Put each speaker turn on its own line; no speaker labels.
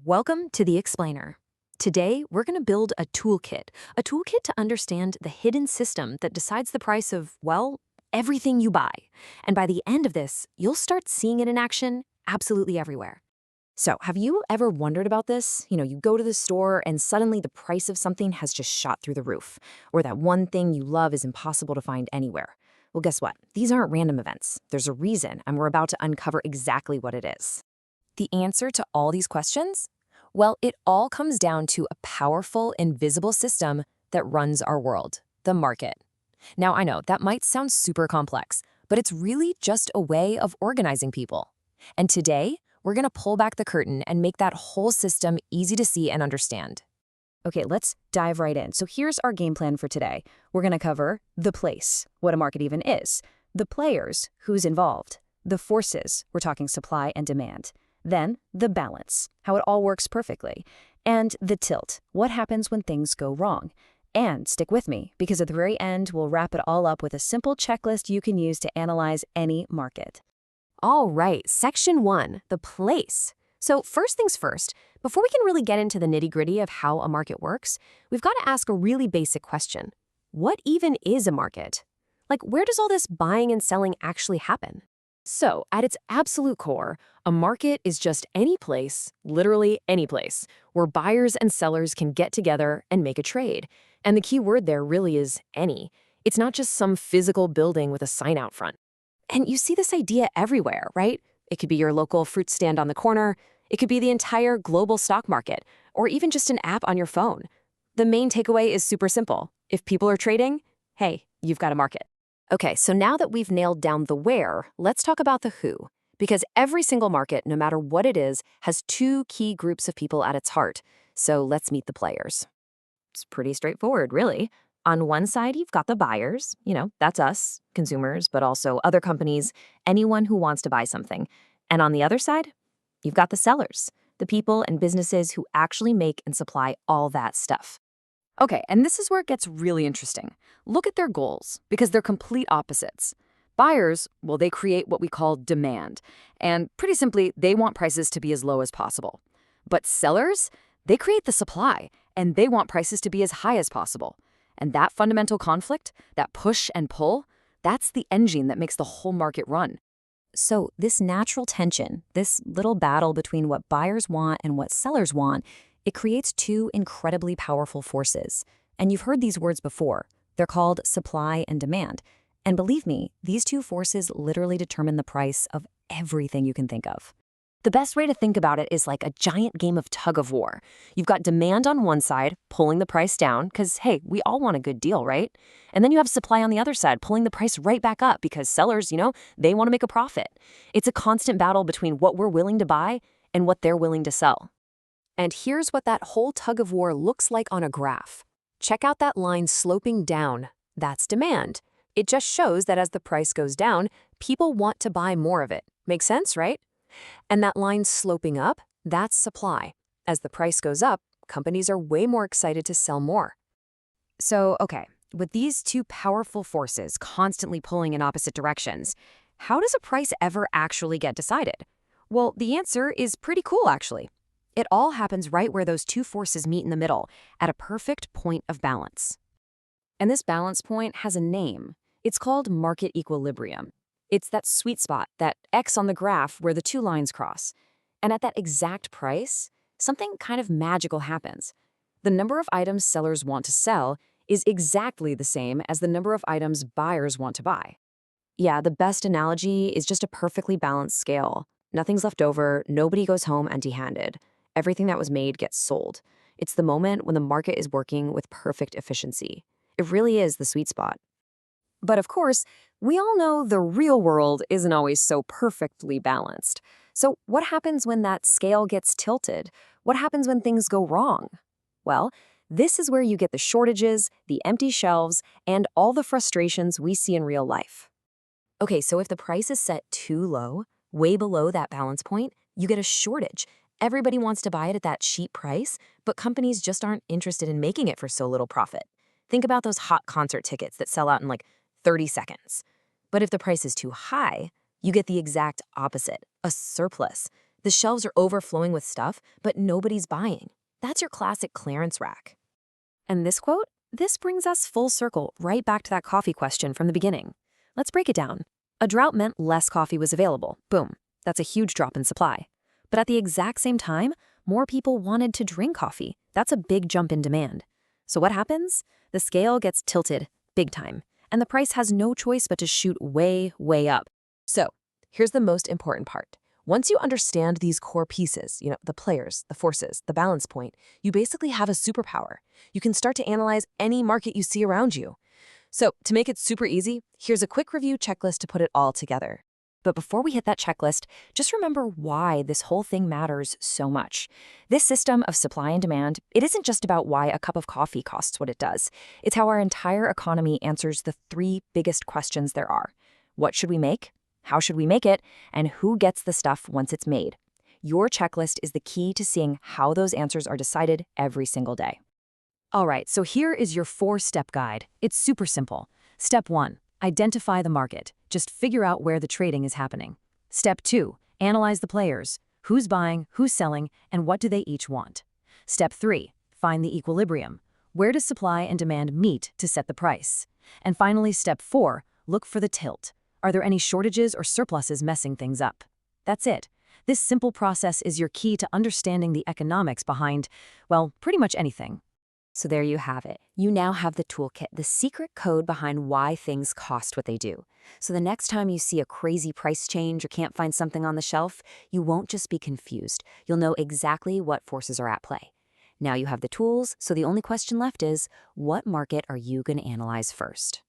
Welcome to The Explainer. Today, we're going to build a toolkit to understand the hidden system that decides the price of, well, everything you buy. And by the end of this, you'll start seeing it in action absolutely everywhere. So, have you ever wondered about this? You go to the store and suddenly the price of something has just shot through the roof, or that one thing you love is impossible to find anywhere. Well, guess what? These aren't random events. There's a reason, and we're about to uncover exactly what it is. The answer to all these questions? Well, it all comes down to a powerful, invisible system that runs our world, the market. Now, I know that might sound super complex, but it's really just a way of organizing people. And today, we're going to pull back the curtain and make that whole system easy to see and understand.
Okay, let's dive right in. So here's our game plan for today. We're going to cover the place, what a market even is, the players, who's involved, the forces, we're talking supply and demand, then the balance, how it all works perfectly, and the tilt, what happens when things go wrong. And stick with me, because at the very end, we'll wrap it all up with a simple checklist you can use to analyze any market.
All right, Section 1, the place. So first things first, before we can really get into the nitty-gritty of how a market works, we've got to ask a really basic question. What even is a market? Like, where does all this buying and selling actually happen? So, at its absolute core, a market is just any place, literally any place, where buyers and sellers can get together and make a trade. And the key word there really is any. It's not just some physical building with a sign out front. And you see this idea everywhere, right? It could be your local fruit stand on the corner, it could be the entire global stock market, or even just an app on your phone. The main takeaway is super simple. If people are trading, hey, you've got a market. Okay, so now that we've nailed down the where, let's talk about the who. Because every single market, no matter what it is, has two key groups of people at its heart. So let's meet the players. It's pretty straightforward, really. On one side, you've got the buyers, that's us, consumers, but also other companies, anyone who wants to buy something. And on the other side, you've got the sellers, the people and businesses who actually make and supply all that stuff.
Okay, and this is where it gets really interesting. Look at their goals, because they're complete opposites. Buyers, well, they create what we call demand. And pretty simply, they want prices to be as low as possible. But sellers, they create the supply, and they want prices to be as high as possible. And that fundamental conflict, that push and pull, that's the engine that makes the whole market run.
So this natural tension, this little battle between what buyers want and what sellers want, it creates two incredibly powerful forces. And you've heard these words before. They're called supply and demand. And believe me, these two forces literally determine the price of everything you can think of. The best way to think about it is like a giant game of tug of war. You've got demand on one side, pulling the price down, because, hey, we all want a good deal, right? And then you have supply on the other side, pulling the price right back up because sellers, they want to make a profit. It's a constant battle between what we're willing to buy and what they're willing to sell. And here's what that whole tug of war looks like on a graph. Check out that line sloping down. That's demand. It just shows that as the price goes down, people want to buy more of it. Makes sense, right? And that line sloping up, that's supply. As the price goes up, companies are way more excited to sell more. So, okay, with these two powerful forces constantly pulling in opposite directions, how does a price ever actually get decided? Well, the answer is pretty cool, actually. It all happens right where those two forces meet in the middle, at a perfect point of balance. And this balance point has a name. It's called market equilibrium. It's that sweet spot, that X on the graph where the two lines cross. And at that exact price, something kind of magical happens. The number of items sellers want to sell is exactly the same as the number of items buyers want to buy. Yeah, the best analogy is just a perfectly balanced scale. Nothing's left over, nobody goes home empty-handed. Everything that was made gets sold. It's the moment when the market is working with perfect efficiency. It really is the sweet spot. But of course, we all know the real world isn't always so perfectly balanced. So what happens when that scale gets tilted? What happens when things go wrong? Well, this is where you get the shortages, the empty shelves, and all the frustrations we see in real life. Okay, so if the price is set too low, way below that balance point, you get a shortage. Everybody wants to buy it at that cheap price, but companies just aren't interested in making it for so little profit. Think about those hot concert tickets that sell out in like 30 seconds. But if the price is too high, you get the exact opposite, a surplus. The shelves are overflowing with stuff, but nobody's buying. That's your classic clearance rack.
And this quote? This brings us full circle right back to that coffee question from the beginning. Let's break it down. A drought meant less coffee was available. Boom. That's a huge drop in supply. But at the exact same time, more people wanted to drink coffee. That's a big jump in demand. So what happens? The scale gets tilted big time, and the price has no choice but to shoot way, way up.
So, here's the most important part. Once you understand these core pieces, the players, the forces, the balance point, you basically have a superpower. You can start to analyze any market you see around you. So, to make it super easy, here's a quick review checklist to put it all together. But before we hit that checklist, just remember why this whole thing matters so much. This system of supply and demand, it isn't just about why a cup of coffee costs what it does. It's how our entire economy answers the three biggest questions there are. What should we make? How should we make it? And who gets the stuff once it's made? Your checklist is the key to seeing how those answers are decided every single day.
All right, so here is your 4-step guide. It's super simple. Step 1, identify the market. Just figure out where the trading is happening. Step 2, analyze the players. Who's buying, who's selling, and what do they each want? Step 3, find the equilibrium. Where does supply and demand meet to set the price? And finally, step 4, look for the tilt. Are there any shortages or surpluses messing things up? That's it. This simple process is your key to understanding the economics behind, well, pretty much anything.
So there you have it. You now have the toolkit, the secret code behind why things cost what they do. So the next time you see a crazy price change or can't find something on the shelf, you won't just be confused. You'll know exactly what forces are at play. Now you have the tools, so the only question left is, what market are you going to analyze first?